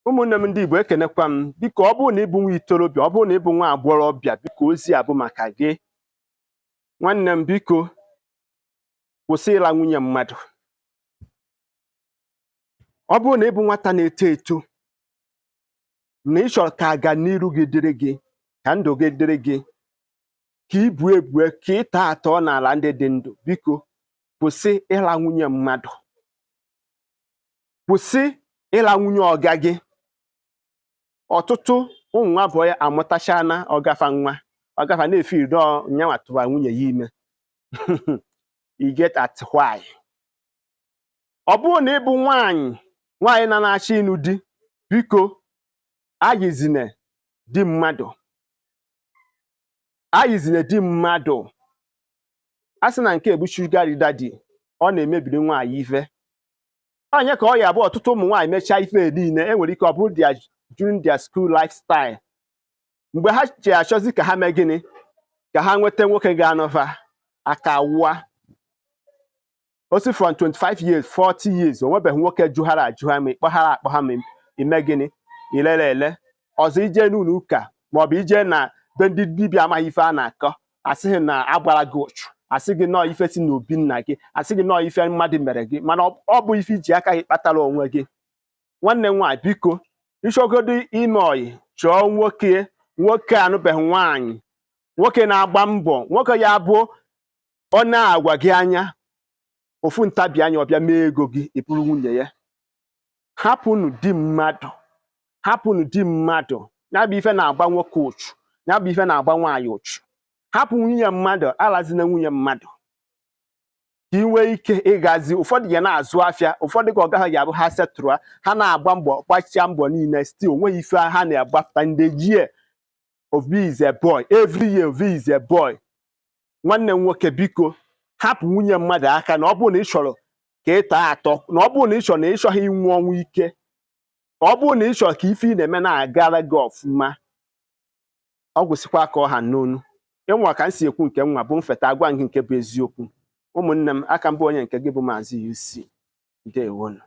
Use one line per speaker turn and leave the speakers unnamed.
ụmụnne m ndị Igbo ekenekwa m biko ọ bụrụ na ịbụ nwa itorobịa ọ bụrụ na ịbụ nwa agbọghọbịa biko ozi a bụ maka gị nwanne m biko kwụsị ịla nwunye mmadụ ọ bụrụ na ịbụ nwata na-eto eto na ị chọrọ ka aga n'iru gị dịrị gị ka ndụ gị dịrị gị ka ibu ebue ka ịta atọ n'ala ndị dị ndụ biko kwụsị ịla nwunye mmadụ kwụsị ịla nwunye ọga gị ọtụtụ ụmụ nwa bụ ya amụtachana ọgafa na-efe iri nyanwa tụwa nwunye ya ime you get at why ọ bụrụ na ịbụ nwaanyị na-achọ ịnụ di biko ayizine di mmadụ a sị na nke bụ sugar daddy ọ na-emebiri nwaanyị ife onye ka ọ ya bụ ọtụtụ ụmụ nwaanyị mechaa ife niile enwere ike ọ bụrụ during their school lifestyle mgbe ha ji achọzi ka ha mee gịnị ka ha nweta nwoke ga-anọva aka wụa osi from 25 years 40 years o nwebeghị nwoke jụghara ma ịkpọghara ma ime gịnị ilele ọzọ ije n'ụlọ ụka maọbụ ije na be ndị dibịa amaghị ife a na-akọ asịghị na agbara gị ụchụ asị gị nọọ ife si n'obi nna gị asị gị nọọ ife mmadụ mere gị mana ọ bụ ife iji aka gị kpatara onwe gị nwanne nwaanyị biko ịchọgodo ime ọyị chọọ nwoke anụbeghị nwaanyị nwoke na-agba mbọ nwoke ya bụ ọ na-agwa gị anya ofu ntabi anya ọbịa mee ego gị ịbụrụ nwunye ya hapụnụ di mmadụ ya bụ ife na-agba nwoke ụchụ ya bụ ife na-agba nwaanyị ụchụ hapụ nwunye mmadụ alazina nwunye mmadụ ka ị nwee ike ịgazi ụfọdụ ya na-azụ afịa ụfọdụ ka ọ gaghị abụ ha setụrụ ha na-agba mbọ gbachia mbọ niile still onweghị ife ha na-agbapụta ndị year of being is a boy every year of being is a boy nwanne m nwoke biko hapụ nwunye mmadụ aka na ọ bụrụ na ị chọrọ ka ịta atọ na ọ bụrụ na ị chọrọ na ị chọghị inwe ọnwụ ike ọ bụrụ na ị chọrọ ka ife ị na-eme na-agara gị ọfụma ọ gwụsịkwa ka ọha n'onu ịnwa ka m si ekwu nke nwa bụ mfeta agwa gị nke bụ eziokwu ụmụnne m aka mbụ onye nke gị bụ Maazi-UC ndewonu.